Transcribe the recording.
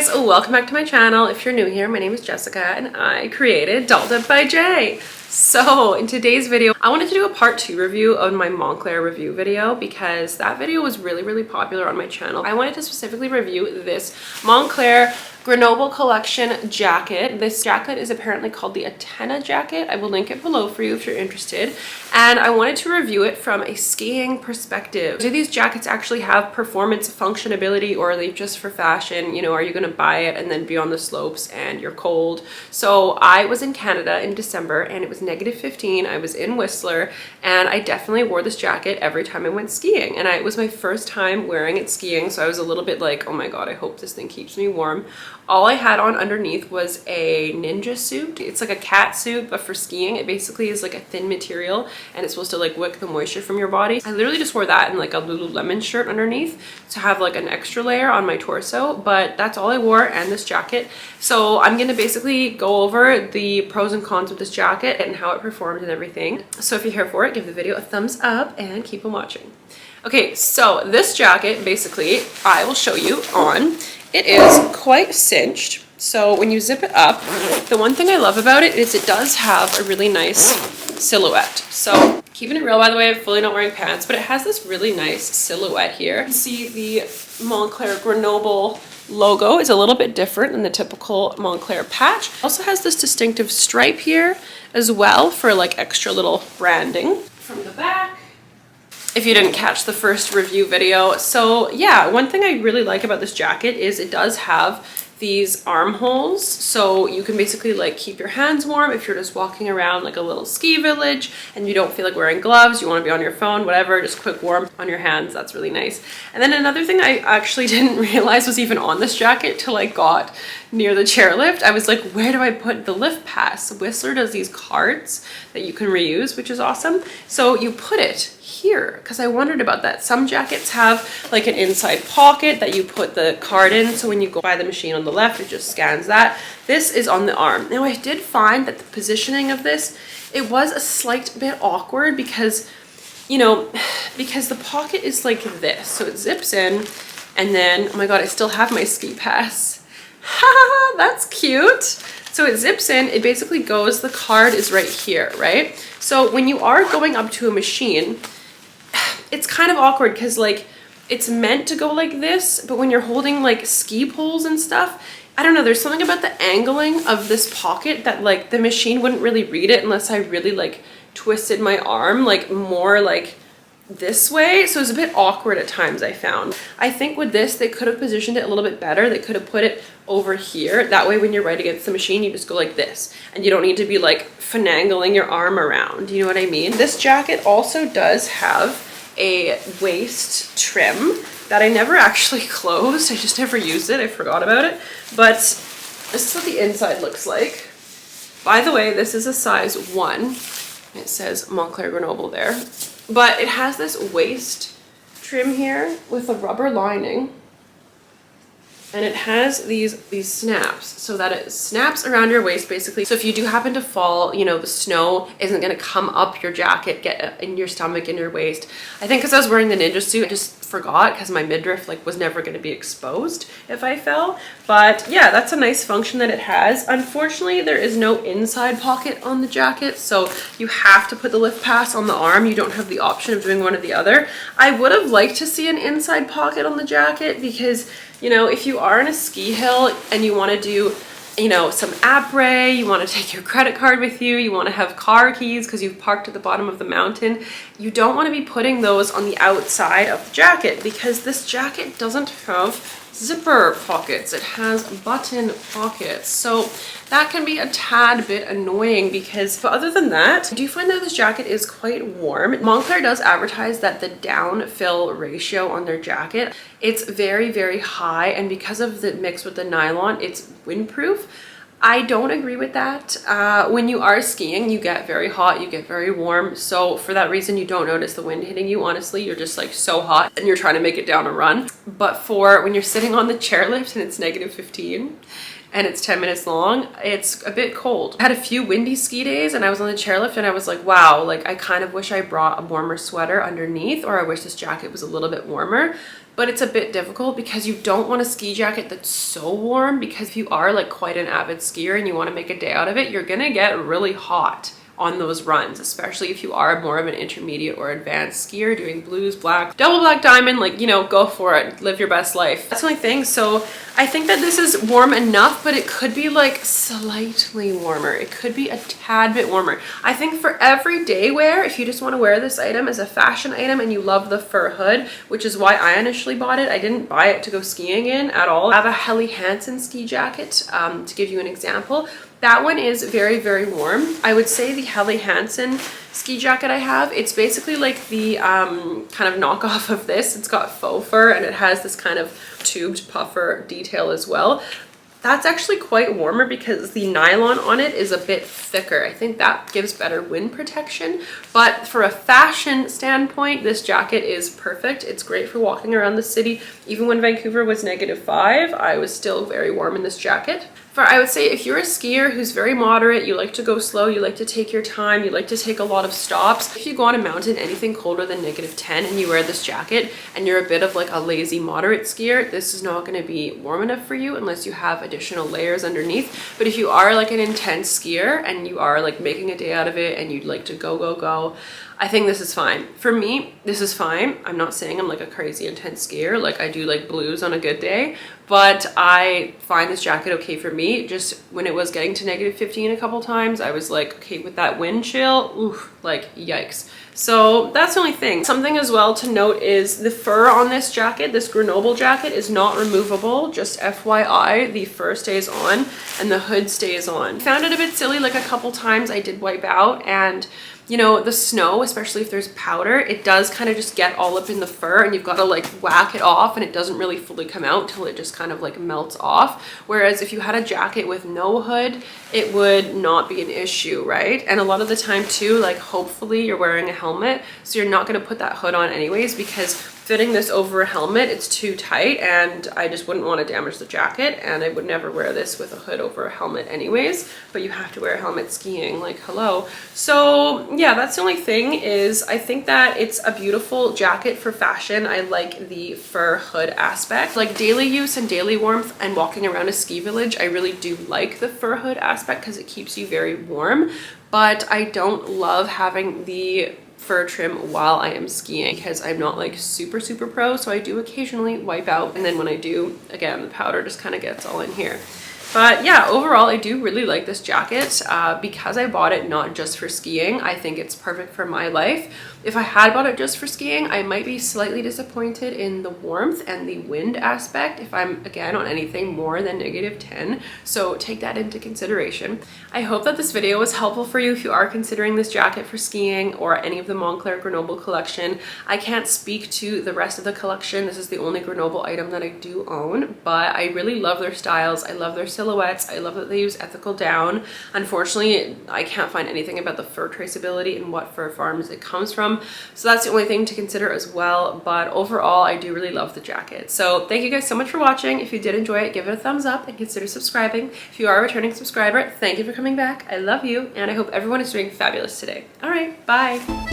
guys, welcome back to my channel. If you're new here, my name is Jessica and I created Dolled Up by Jay. So in today's video, I wanted to do a part 2 review of my Moncler review video because that video was really popular on my channel. I wanted to specifically review this Moncler Grenoble collection jacket. This jacket is apparently called the Atena jacket. I will link it below for you if you're interested. And I wanted to review it from a skiing perspective. Do these jackets actually have performance functionability, or are they just for fashion? You know, are you gonna buy it and then be on the slopes and you're cold? So I was in Canada in December and it was -15. I was in Whistler and I definitely wore this jacket every time I went skiing. And it was my first time wearing it skiing, so I was a little bit like, oh my god, I hope this thing keeps me warm. All I had on underneath was a ninja suit. It's like a cat suit, but for skiing. It basically is like a thin material and it's supposed to like wick the moisture from your body. I literally just wore that and like a Lululemon shirt underneath to have like an extra layer on my torso, but that's all I wore, and this jacket. So I'm gonna basically go over the pros and cons of this jacket and how it performed and everything. So if you're here for it, give the video a thumbs up and keep on watching. Okay, so this jacket, basically, I will show you on. It is quite cinched, so when you zip it up, the one thing I love about it is it does have a really nice silhouette. So keeping it real, by the way, I'm fully not wearing pants, but it has this really nice silhouette here. You can see the Moncler Grenoble logo is a little bit different than the typical Moncler patch. It also has this distinctive stripe here as well for like extra little branding. From the back, if you didn't catch the first review video. So yeah, one thing I really like about this jacket is it does have these armholes, so you can basically like keep your hands warm if you're just walking around like a little ski village and you don't feel like wearing gloves, you want to be on your phone, whatever, just quick warm on your hands. That's really nice. And then another thing I actually didn't realize was even on this jacket till I got near the chairlift. I was like, where do I put the lift pass? Whistler does these cards that you can reuse, which is awesome. So you put it here, because I wondered about that. Some jackets have like an inside pocket that you put the card in, so when you go by the machine on the left, it just scans that. This is on the arm. Now I did find that the positioning of this, it was a slight bit awkward because, you know, because the pocket is like this, so it zips in, and then, oh my god, I still have my ski pass. Ha, that's cute. So it zips in, it basically goes, the card is right here, right? So when you are going up to a machine, it's kind of awkward because like it's meant to go like this, but when you're holding like ski poles and stuff, I don't know, there's something about the angling of this pocket that like the machine wouldn't really read it unless I really like twisted my arm like more like this way. So it's a bit awkward at times, I found. I think with this, they could have positioned it a little bit better. They could have put it over here. That way when you're right against the machine, you just go like this and you don't need to be like finagling your arm around. You know what I mean? This jacket also does have a waist trim that I never actually closed. I just never used it. I forgot about it. But this is what the inside looks like. By the way, this is a size 1. It says Moncler Grenoble there. But it has this waist trim here with a rubber lining. And it has these snaps so that it snaps around your waist basically. So if you do happen to fall, you know, the snow isn't gonna come up your jacket, get in your stomach, in your waist. I think because I was wearing the ninja suit, I just forgot because my midriff like was never gonna be exposed if I fell. But yeah, that's a nice function that it has. Unfortunately, there is no inside pocket on the jacket, so you have to put the lift pass on the arm. You don't have the option of doing one or the other. I would have liked to see an inside pocket on the jacket because, you know, if you are in a ski hill and you want to do, you know, some après, you want to take your credit card with you, you want to have car keys because you've parked at the bottom of the mountain, you don't want to be putting those on the outside of the jacket because this jacket doesn't have zipper pockets. It has button pockets. So that can be a tad bit annoying because, but other than that, I do find that this jacket is quite warm. Moncler does advertise that the down fill ratio on their jacket, it's very high, and because of the mix with the nylon, it's windproof. I don't agree with that. When you are skiing, you get very hot, you get very warm. So for that reason, you don't notice the wind hitting you. Honestly, you're just like so hot and you're trying to make it down a run. But for when you're sitting on the chairlift and it's -15, and it's 10 minutes long, it's a bit cold. I had a few windy ski days and I was on the chairlift and I was like, wow, like I kind of wish I brought a warmer sweater underneath, or I wish this jacket was a little bit warmer. But it's a bit difficult because you don't want a ski jacket that's so warm, because if you are like quite an avid skier and you want to make a day out of it, you're gonna get really hot on those runs, especially if you are more of an intermediate or advanced skier doing blues, black, double black diamond, like, you know, go for it, live your best life. That's the only thing. So I think that this is warm enough, but it could be like slightly warmer. It could be a tad bit warmer. I think for everyday wear, if you just want to wear this item as a fashion item and you love the fur hood, which is why I initially bought it. I didn't buy it to go skiing in at all. I have a Helly Hansen ski jacket, to give you an example. That one is very, very warm. I would say the Helly Hansen ski jacket I have, it's basically like the kind of knockoff of this. It's got faux fur and it has this kind of tubed puffer detail as well. That's actually quite warmer because the nylon on it is a bit thicker. I think that gives better wind protection. But for a fashion standpoint, this jacket is perfect. It's great for walking around the city. Even when Vancouver was -5, I was still very warm in this jacket. I would say if you're a skier who's very moderate, you like to go slow, you like to take your time, you like to take a lot of stops. If you go on a mountain, anything colder than -10 and you wear this jacket and you're a bit of like a lazy moderate skier, this is not going to be warm enough for you unless you have additional layers underneath. But if you are like an intense skier and you are like making a day out of it and you'd like to go, go, go, I think this is fine. For me, this is fine. I'm not saying I'm like a crazy intense skier. Like I do like blues on a good day, but I find this jacket okay for me. Just when it was getting to -15 a couple times, I was like, okay, with that wind chill, oof, like yikes. So that's the only thing. Something as well to note is the fur on this jacket, this Grenoble jacket, is not removable. Just FYI, the fur stays on and the hood stays on. Found it a bit silly, like a couple times I did wipe out, and you know, the snow, especially if there's powder, it does kind of just get all up in the fur and you've got to like whack it off, and it doesn't really fully come out till it just kind of like melts off. Whereas if you had a jacket with no hood, it would not be an issue, right? And a lot of the time too, like hopefully you're wearing a helmet, so you're not going to put that hood on anyways, because fitting this over a helmet, it's too tight and I just wouldn't want to damage the jacket, and I would never wear this with a hood over a helmet anyways, but you have to wear a helmet skiing, like hello. So yeah, that's the only thing. Is I think that it's a beautiful jacket for fashion. I like the fur hood aspect. Like daily use and daily warmth and walking around a ski village, I really do like the fur hood aspect because it keeps you very warm, but I don't love having the fur trim while I am skiing because I'm not like super pro, so I do occasionally wipe out, and then when I do, again, the powder just kind of gets all in here. But yeah, overall, I do really like this jacket because I bought it not just for skiing. I think it's perfect for my life. If I had bought it just for skiing, I might be slightly disappointed in the warmth and the wind aspect if I'm, again, on anything more than -10. So take that into consideration. I hope that this video was helpful for you if you are considering this jacket for skiing or any of the Moncler Grenoble collection. I can't speak to the rest of the collection. This is the only Grenoble item that I do own, but I really love their styles. I love their silhouettes. I love that they use ethical down. Unfortunately, I can't find anything about the fur traceability and what fur farms it comes from. So that's the only thing to consider as well. But overall, I do really love the jacket. So thank you guys so much for watching. If you did enjoy it, give it a thumbs up and consider subscribing. If you are a returning subscriber, thank you for coming back. I love you, and I hope everyone is doing fabulous today. All right, bye.